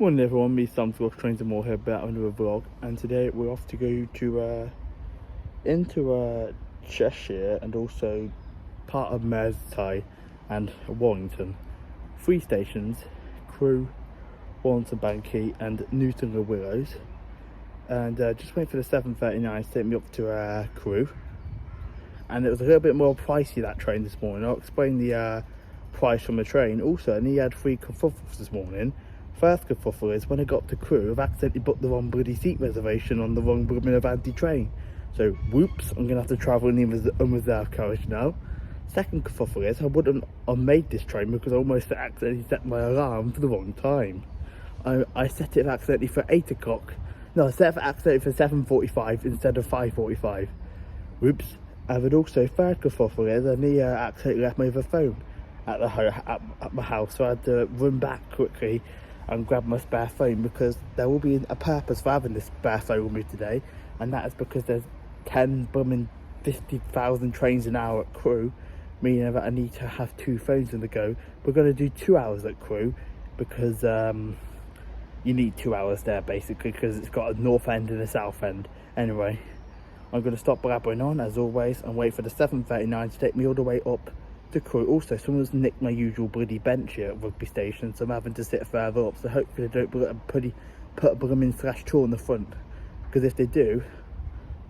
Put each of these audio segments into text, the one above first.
Morning everyone, me Sam Scott Trains and more here back under a vlog, and today we're off to go to into Cheshire and also part of Merseyside and Warrington. 3 stations: Crewe, Warrington Banky and Newton the Willows. And just waiting for the 7:39 to take me up to Crewe. And it was a little bit more pricey, that train this morning. I'll explain the price from the train. Also, and he had 3 kerfuffles this morning. First kerfuffle is when I got to Crewe, I've accidentally booked the wrong bloody seat reservation on the wrong blooming Avanti train. So, whoops, I'm going to have to travel in the unreserved carriage now. Second kerfuffle is I wouldn't have made this train because I almost accidentally set my alarm for the wrong time. I set it accidentally for 8 o'clock. No, I set it accidentally for 7:45 instead of 5:45. Whoops. And then also, third kerfuffle is I accidentally left my other phone at my house, so I had to run back quickly and grab my spare phone, because there will be a purpose for having this spare phone with me today, and that is because there's 10 bumming 50,000 trains an hour at Crewe, meaning that I need to have 2 phones in the go. We're going to do 2 hours at Crewe because you need 2 hours there basically, because it's got a north end and a south end. Anyway, I'm going to stop blabbering on as always and wait for the 7:39 to take me all the way up to Crewe. Also, someone's nicked my usual bloody bench here at Rugby Station, so I'm having to sit further up, so hopefully they don't put a blooming /tool in the front, because if they do,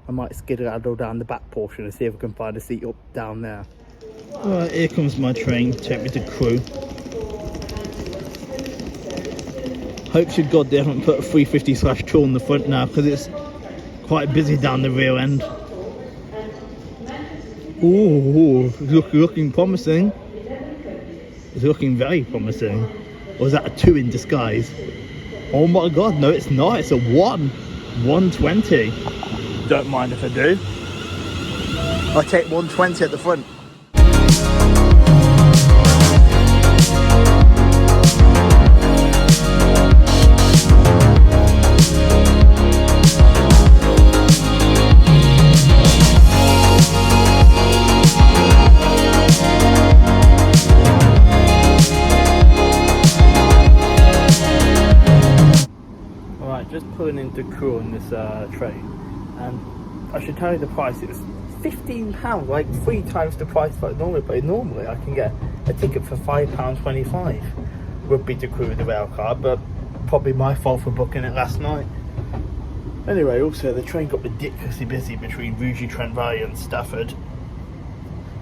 I might skedaddle down the back portion and see if I can find a seat up down there. Alright, here comes my train, take me to Crewe. Hope to God they haven't put a 350/tool in the front now, because it's quite busy down the rear end. Ooh, looking promising. It's looking very promising. Or is that a 2 in disguise? Oh my God, no it's not, it's a 120. Don't mind if I do. I'll take 120 at the front. Just pulling into Crewe on this train, and I should tell you the price. It was £15, like 3 times the price like normally. But normally I can get a ticket for £5.25. Would be to Crewe with the rail card, but probably my fault for booking it last night. Anyway, also the train got ridiculously busy between Rugby, Trent Valley and Stafford.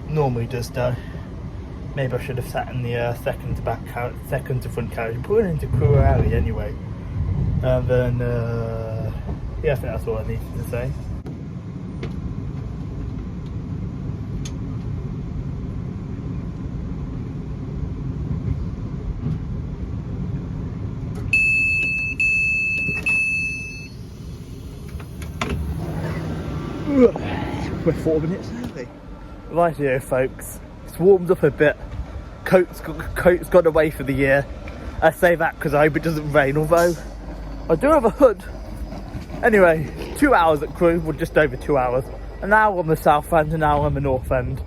Normally does though. Maybe I should have sat in the second to front carriage. Pulling into Crewe early anyway. And then, yeah, I think that's all I needed to say. We're 4 minutes early. Right here, folks. It's warmed up a bit. Coat's got away for the year. I say that because I hope it doesn't rain, although I do have a hood. Anyway, 2 hours at Crewe, well just over 2 hours. An hour on the south end, an hour on the north end.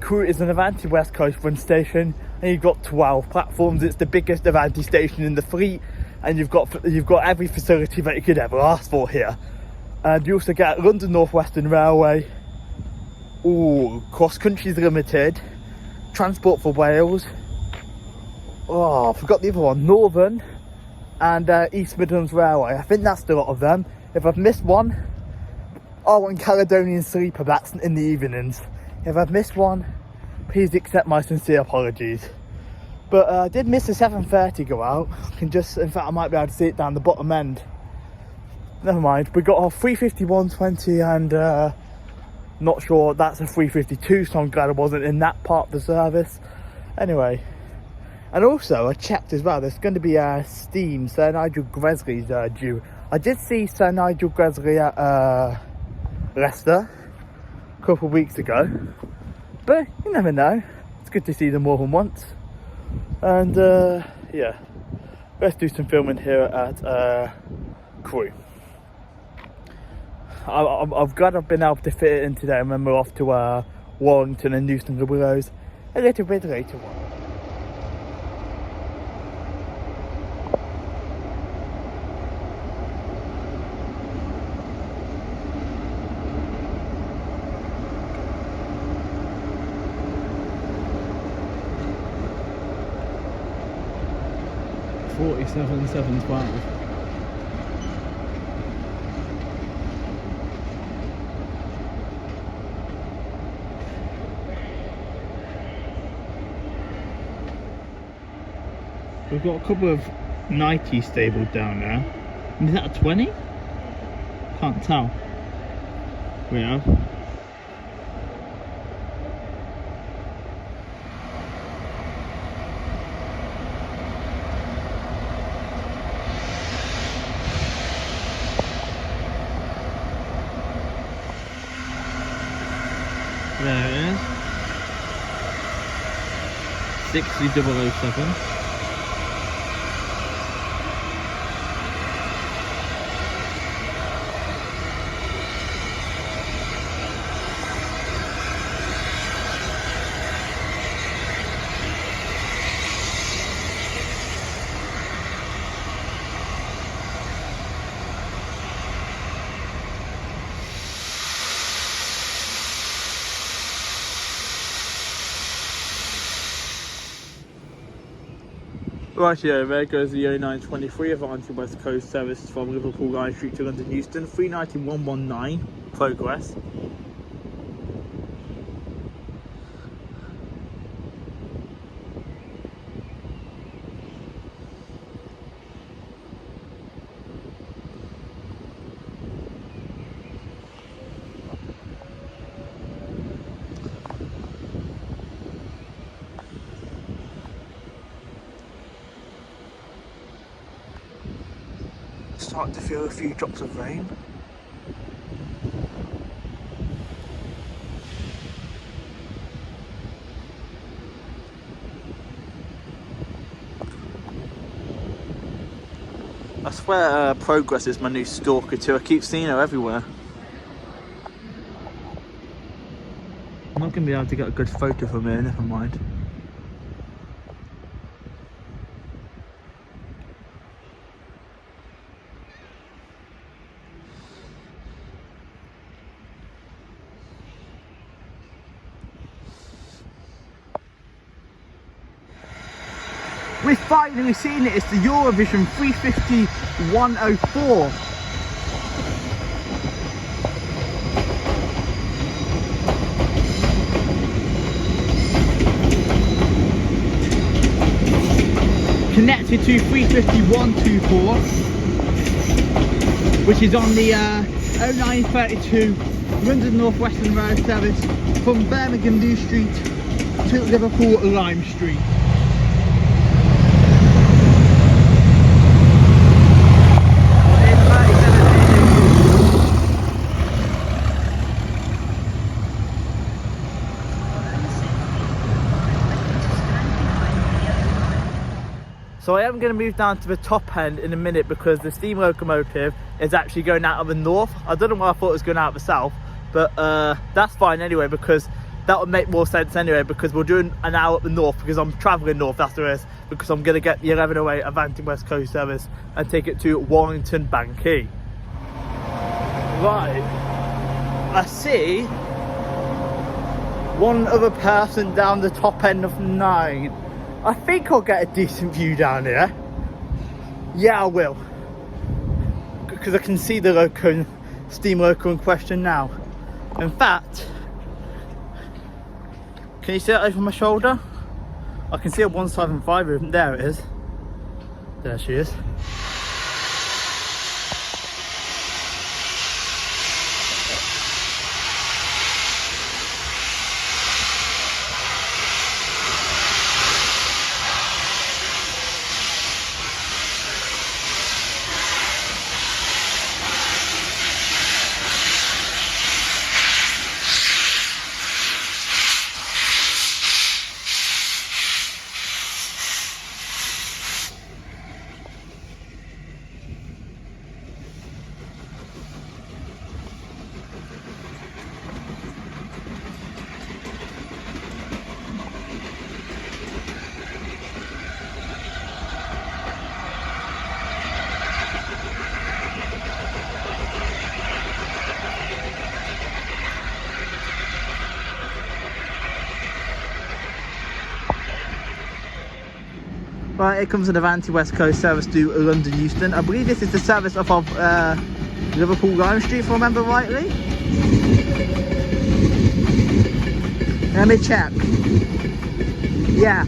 Crewe is an Avanti West Coast run station, and you've got 12 platforms. It's the biggest Avanti station in the fleet, and you've got every facility that you could ever ask for here. And you also get London North Western Railway. Ooh, Cross Countries Limited, Transport for Wales. Oh, I forgot the other one, Northern. And East Midlands Railway. I think that's the lot of them. If I've missed one, oh, and Caledonian Sleeper, that's in the evenings. If I've missed one, please accept my sincere apologies. But I did miss the 7:30 go out. In fact, I might be able to see it down the bottom end. Never mind. We got our 351.20 and not sure that's a 352, so I'm glad I wasn't in that part of the service. Anyway. And also, I checked as well, there's going to be a steam Sir Nigel Gresley's due. I did see Sir Nigel Gresley at Leicester a couple of weeks ago. But you never know. It's good to see them more than once. And yeah, let's do some filming here at Crewe. I'm glad I've been able to fit it in today, and then we're off to Warrington and Newton the Willows a little bit later on. 47,712. We've got a couple of 90 stabled down there. Is that a 20? Can't tell. We have. There it is. 60007. Right, yeah, there goes the 0923 of Anti-West Coast service from Liverpool Line Street to London Euston, 39119, progress. Starting to feel a few drops of rain. I swear Progress is my new stalker too. I keep seeing her everywhere. I'm not going to be able to get a good photo from here, never mind. We've finally seen it, it's the Eurovision 350 104. Connected to 350 124, which is on the 0932 London North Western Rail service from Birmingham New Street to Liverpool Lime Street. So I am going to move down to the top end in a minute because the steam locomotive is actually going out of the north. I don't know why I thought it was going out of the south, but that's fine anyway, because that would make more sense anyway, because we're doing an hour up the north because I'm travelling north, that's the rest, because I'm going to get the 1108 Avanti West Coast service and take it to Warrington Banquet. Right, I see one other person down the top end of 9. I think I'll get a decent view down here. Yeah, I will. Because I can see the steam loco in question now. In fact, can you see it over my shoulder? I can see a 175, there it is. There she is. Right, here comes an Avanti West Coast service to London Euston. I believe this is the service off of Liverpool Lime Street, if I remember rightly. Let me check. Yeah.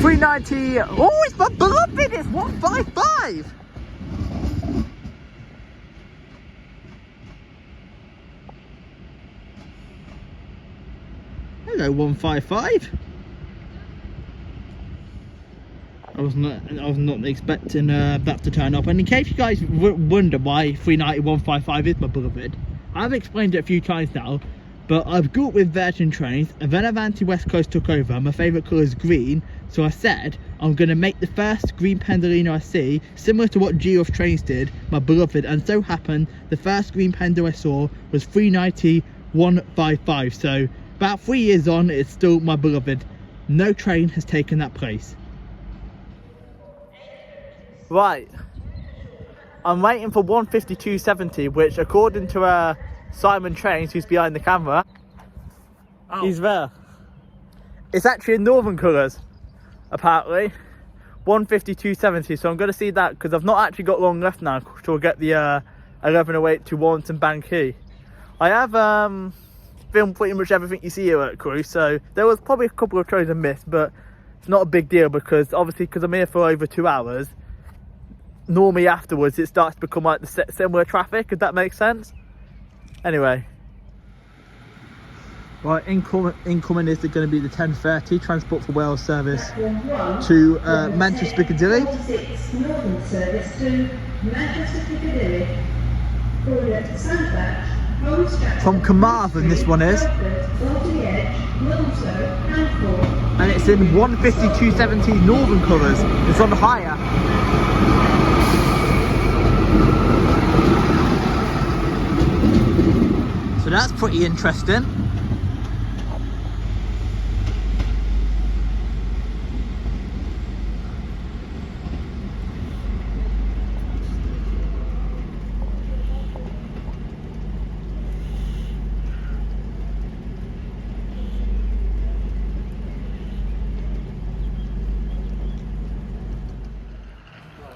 $3.90. Oh, it's my beloved. It's 155. Hello, 155. I was not expecting that to turn up. And in case you guys wonder why 390 155 is my beloved, I've explained it a few times now. But I've grew up with Virgin trains, and then Avanti West Coast took over. My favourite colour is green, so I said I'm going to make the first green Pendolino I see, similar to what Geoff Trains did, my beloved, and so happened the first green Pendle I saw was 390 155. So about 3 years on, it's still my beloved. No train has taken that place. Right, I'm waiting for 152.70, which according to Simon Trains, who's behind the camera, he's there. It's actually in northern colours, apparently. 152.70, so I'm going to see that because I've not actually got long left now to get the 1108 to Warrington Banquet. I have filmed pretty much everything you see here at Crewe, so there was probably a couple of trains I missed, but it's not a big deal because obviously because I'm here for over 2 hours, normally afterwards it starts to become like the similar traffic, if that makes sense. Anyway, right, incoming is going to be the 10:30 Transport for Wales service to Manchester Piccadilly. Northern service to Manchester Piccadilly. From Carmarthen, this one is, and it's in 152.70 northern colours. It's on hire. So that's pretty interesting.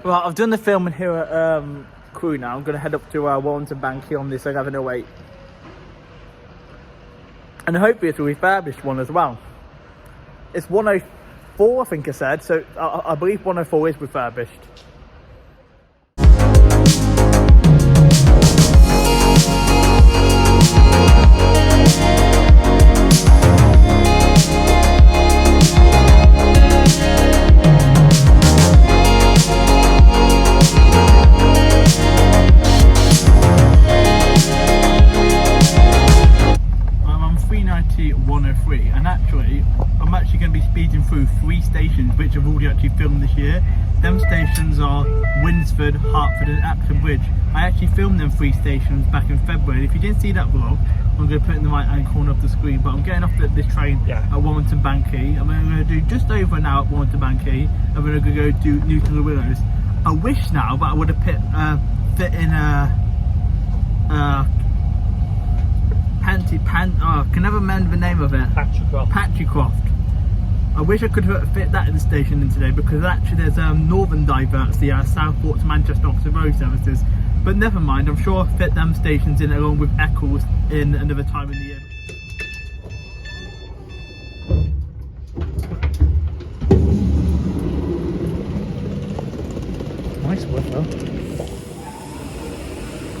Right, I've done the filming here at Crewe now. I'm going to head up to Warrington Banquet on this 1108. And hopefully it's a refurbished one as well. It's 104, I think I said, so I believe 104 is refurbished. Through 3 stations which I've already actually filmed this year. Them stations are Winsford, Hertford and Acton Bridge. I actually filmed them 3 stations back in February. If you didn't see that vlog, I'm going to put it in the right hand corner of the screen, but I'm getting off this train at Warrington Banquet. I'm going to do just over an hour at Warrington Banquet and we're going to go to Newton the Willows. I wish now that I would have fit in I can never remember the name of it. Patchycroft. I wish I could fit that in the station in today because actually there's northern diverts, the Southport to Manchester Oxford Road services. But never mind, I'm sure I'll fit them stations in along with Eccles in another time in the year. Nice weather.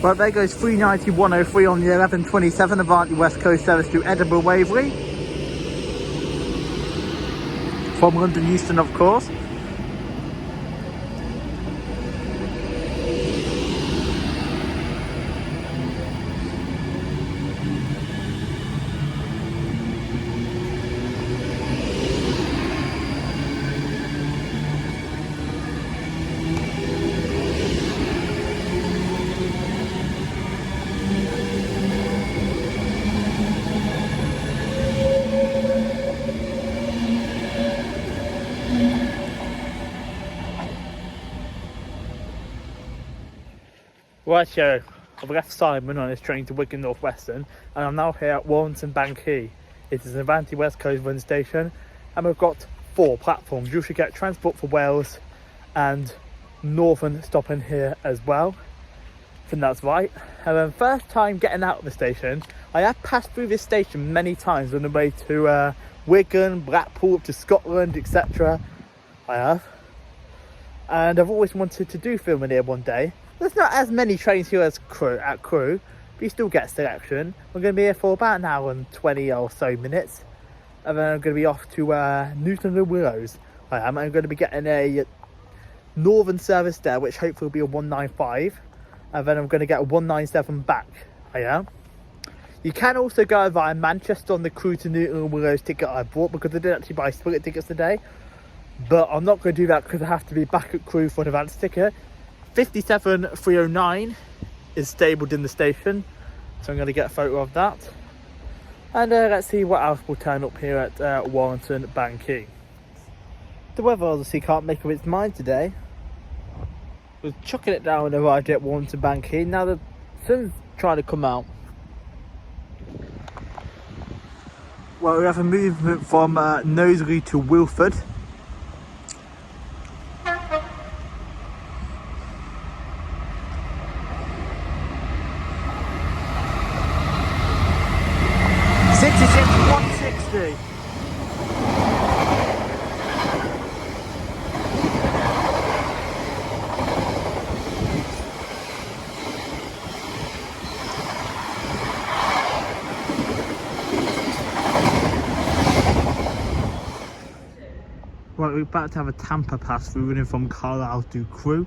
Right, there goes 390 103 on the 1127 Avanti West Coast service to Edinburgh Waverley. From London Euston, of course. Right, so I've left Simon on his train to Wigan North Western, and I'm now here at Warrington Banquee. It is an Avanti West Coast run station, and we've got 4 platforms. You should get Transport for Wales and Northern stopping here as well. I think that's right. And then first time getting out of the station, I have passed through this station many times on the way to Wigan, Blackpool, to Scotland, etc. I have. And I've always wanted to do filming here one day. There's not as many trains here as at Crewe, but you still get selection. We're going to be here for about an hour and 20 or so minutes. And then I'm going to be off to Newton and Willows. I'm going to be getting a Northern service there, which hopefully will be a 195. And then I'm going to get a 197 back. You can also go via Manchester on the Crewe to Newton and Willows ticket I bought, because I did actually buy split tickets today. But I'm not going to do that because I have to be back at Crewe for an advance ticket. 57309 is stabled in the station, so I'm going to get a photo of that. And let's see what else will turn up here at Warrington Banquee. The weather obviously can't make up its mind today. We're chucking it down when I arrived at Warrington Banquee. Now the sun's trying to come out. Well, we have a movement from Knowsley to Wilford. Right, we're about to have a Tampa pass through running from Carlisle to Crewe.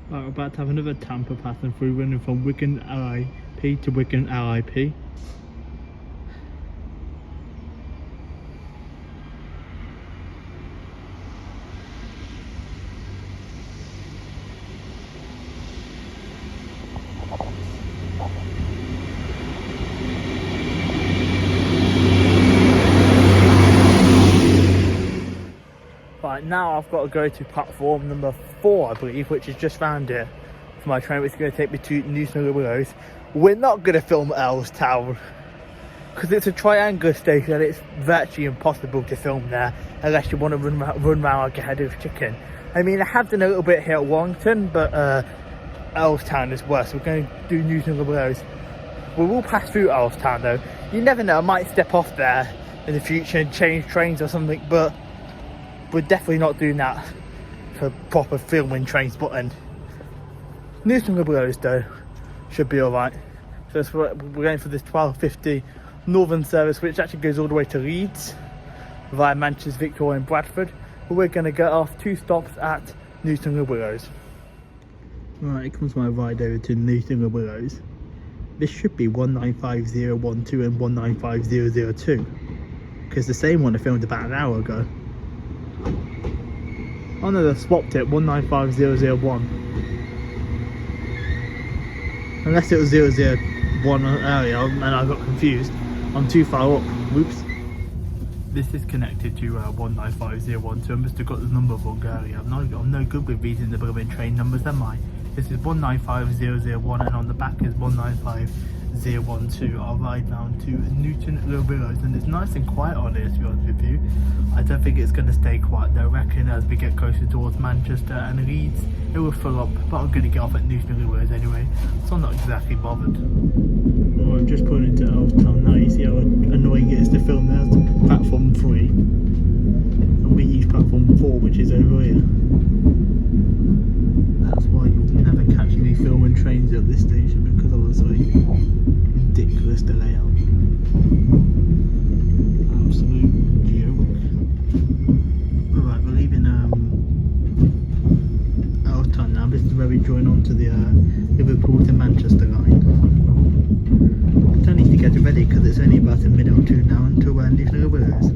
Right, we're about to have another Tampa pass through running from Wigan LIP to Wigan LIP. Right, now I've got to go to platform number 4, I believe, which is just round here for my train, which is going to take me to Newton and Willows. We're not going to film at Earlstown because it's a triangular station and it's virtually impossible to film there unless you want to run around like a head of chicken. I mean, I have done a little bit here at Warrington, but Earlstown is worse. We're going to do Newton and Willows. We will pass through Earlstown though. You never know, I might step off there in the future and change trains or something, but we're definitely not doing that for proper filming train spotting. Newton and Willows though should be alright. So we're going for this 12:50 Northern service, which actually goes all the way to Leeds via Manchester, Victoria and Bradford. But we're going to get off 2 stops at Newton and Willows. Right, here comes my ride over to Newton and Willows. This should be 195012 and 195002, because the same one I filmed about an hour ago. Oh no, they've swapped it, 195001. Unless it was 001 earlier and I got confused. I'm too far up. Whoops. This is connected to 195012. I must have got the number wrong earlier. I'm no good with reading the blooming train numbers, am I? This is 195001 and on the back is 195012. I'll ride down to Newton and Willows, and it's nice and quiet on here, to be honest with you. I don't think it's going to stay quiet though. I reckon as we get closer towards Manchester and Leeds it will fill up, but I'm going to get off at Newton and Willows anyway, so I'm not exactly bothered. Oh, I'm just pulling into Earlstown now. You see how annoying it is to film there. It's platform 3 and we use platform 4, which is over here. That's why you'll never catch me filming trains at this station, because I was like ridiculous to lay out. Absolute joke. Alright, we're leaving Earlstown now. This is where we join on to the Liverpool to Manchester line. I don't need to get ready because it's only about a minute or 2 now until Newton and Willows.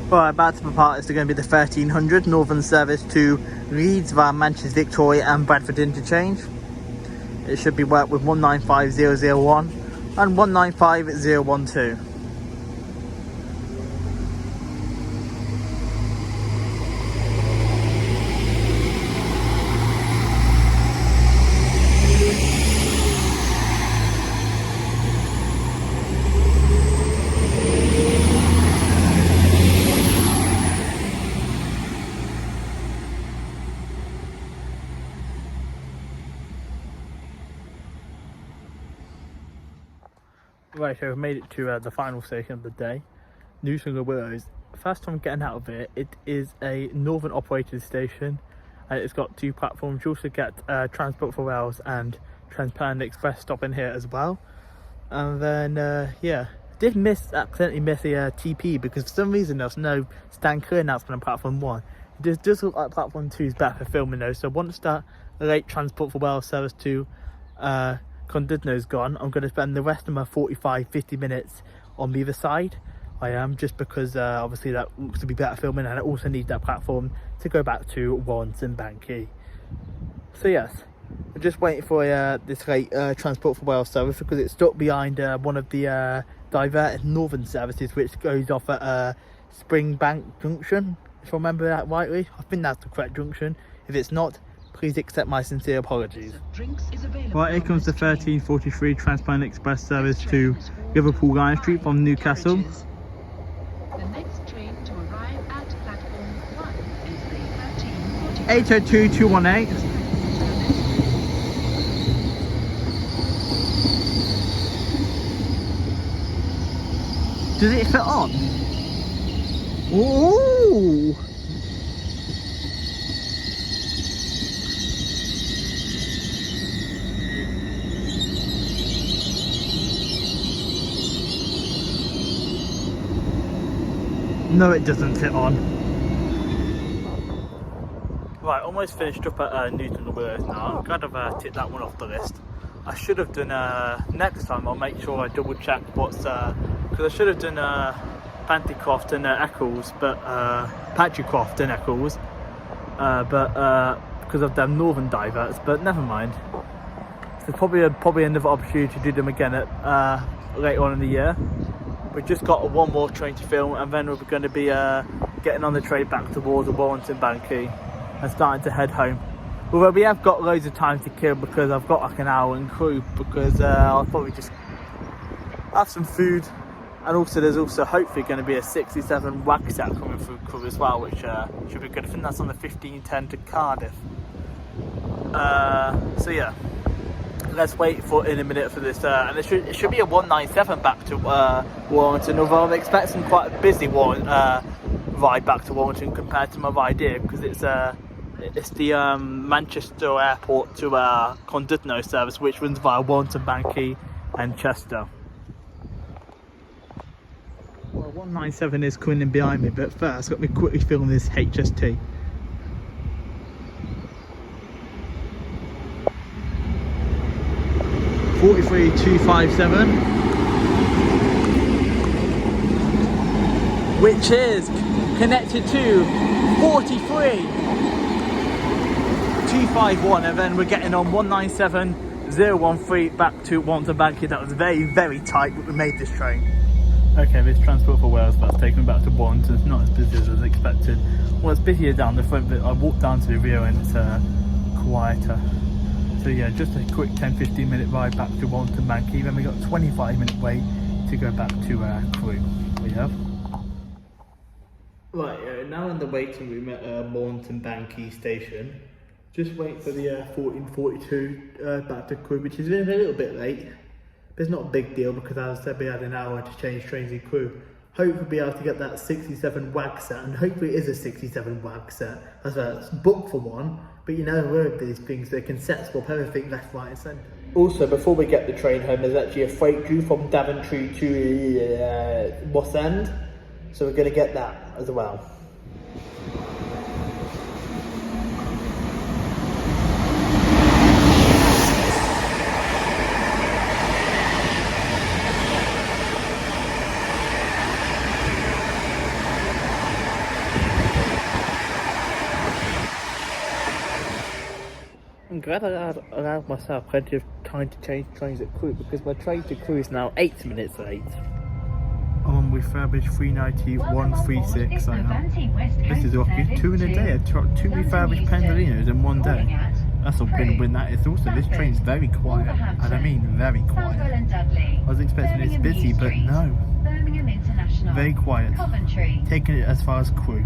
Right, about to depart is going to be the 1300 Northern service to Leeds via Manchester Victoria and Bradford interchange. It should be worked with 195001 and 195012. Right, so we've made it to the final station of the day, Newton Willows. First time getting out of it, it is a northern operated station, and it's got 2 platforms. You also get Transport for Wales and Transpennine Express stopping here as well. And then yeah, did accidentally miss a TP because for some reason there's no stand clear announcement on platform 1. It does look like platform 2 is better for filming though, so once that late Transport for Wales service to Condudno's gone, I'm going to spend the rest of my 45-50 minutes on the other side. I am, just because obviously that looks to be better filming, and I also need that platform to go back to Warrington Banky. So yes, I'm just waiting for this late Transport for Wales service because it's stuck behind one of the diverted northern services which goes off at Springbank Junction, if I remember that rightly. I think that's the correct junction. If it's not, please accept my sincere apologies. Right, here comes the 1343 Transpennine Express service to Liverpool Lion Street from Newcastle. The next train to arrive at platform 1 is the 1343. 802218. Does it fit on? Ooh! No, it doesn't fit on. Right, almost finished up at Newton Willows now. I'm glad I've ticked that one off the list. I should have done, next time I'll make sure I double check what's, because I should have done Pantycroft and Eccles, but, Patrycroft and Eccles, but because of them northern diverts, but never mind. There's probably another opportunity to do them again at, later on in the year. We've just got one more train to film, and then we're going to be getting on the train back towards Warrington Banky and starting to head home. Although we have got loads of time to kill because I've got like an hour in Crewe, because I'll probably just have some food, and also there's also hopefully going to be a 67 wag set coming through Crewe as well, which should be good. I think that's on the 1510 to Cardiff. So yeah. Let's wait in a minute for this, and it should be a 197 back to Warrington, although I'm expecting quite a busy ride back to Warrington compared to my ride here, because it's the Manchester Airport to Condudno service, which runs via Warrington Banky and Chester. Well, 197 is coming in behind me, but first let me quickly film this HST. (43,257), which is connected to 43,251, and then we're getting on 197,013 back to Warrington Banky. That was very, very tight, but we made this train. Okay, this Transport for Wales that's taking me back to Warrington. It's not as busy as expected. Well, it's busier down the front, but I walked down to the rear and it's quieter. So yeah, just a quick 10-15 minute ride back to Warrington Banky, then we got a 25-minute wait to go back to Crewe. We have. Right, now in the waiting room at Warrington Banky station. Just wait for the 1442 back to Crewe, which has been a little bit late. But it's not a big deal because, as I said, we had an hour to change trains in Crewe. Hopefully we'll be able to get that 67 wag set, and hopefully it is a 67 wag set. That's why it's booked for one, but you never know with these things, they can set swap everything left, right and centre. Also, before we get the train home, there's actually a freight due from Daventry to Moss End, so we're going to get that as well. got myself plenty of time to change trains at Crewe because my train to Crewe is now 8 minutes late. I'm on refurbished 390 136 I am. This is lucky, 2 in a day. I took 2 refurbished Pendolinos in one day. That's a win-win that is. Also, this train's very quiet, and I mean very quiet. I was expecting it's busy, but no. Very quiet. Taking it as far as Crewe.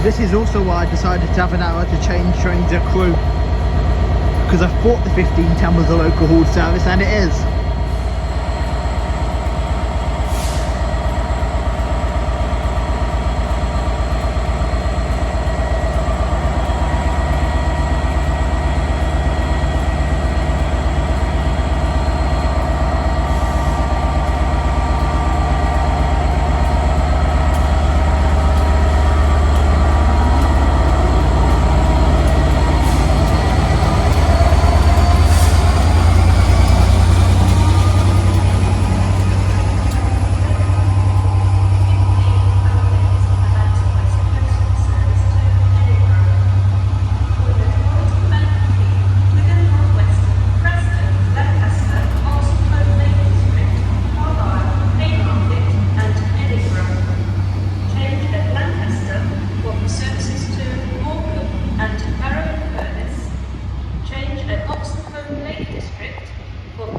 This is also why I decided to have an hour to change trains at Crewe. Because I thought the 1510 was a local hauled service, and it is.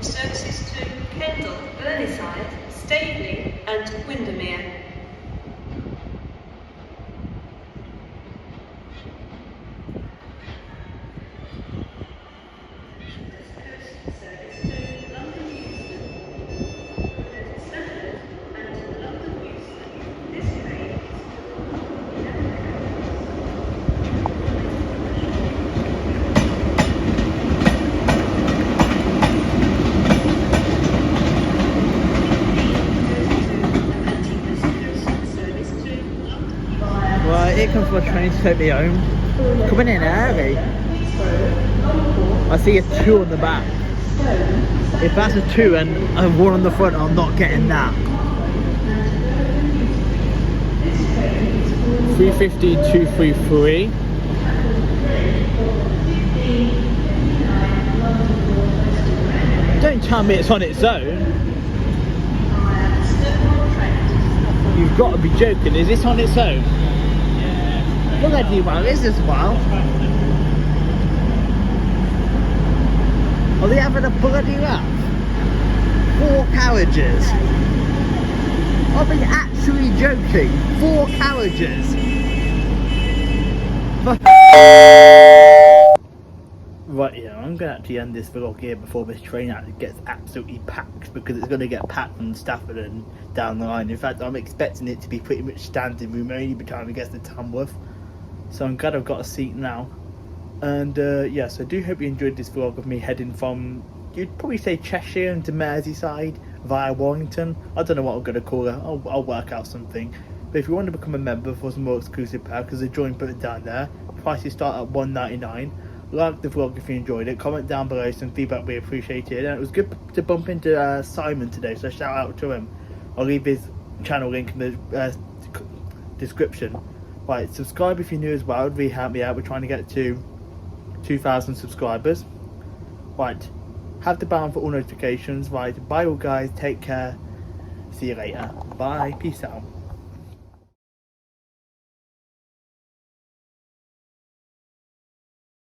Services to Kendal, Merseyside, Staveley and Windermere. Here comes my train to take me home. Coming in early. I see a 2 on the back. If that's a 2 and a 1 on the front, I'm not getting that. 350 233. Don't tell me it's on its own. You've got to be joking. Is this on its own? Bloody well, is this well? Are they having a bloody laugh? 4 carriages. Are they actually joking? 4 carriages. Right, yeah, I'm going to actually end this vlog here before this train actually gets absolutely packed, because it's going to get packed from Stafford and down the line. In fact, I'm expecting it to be pretty much standing room only by the time it gets to Tamworth. So I'm glad I've got a seat now. And yes, I do hope you enjoyed this vlog of me heading from, you'd probably say Cheshire and Merseyside via Warrington. I don't know what I'm going to call it. I'll work out something. But if you want to become a member for some more exclusive perks, there's a join button down there. Prices start at $1.99. Like the vlog if you enjoyed it. Comment down below some feedback, we appreciate it. And it was good to bump into Simon today, so shout out to him. I'll leave his channel link in the description. Right, subscribe if you're new as well. It'd really help me out. We're trying to get to 2,000 subscribers. Right, have the bell on for all notifications. Right, bye all guys, take care. See you later. Bye, peace out.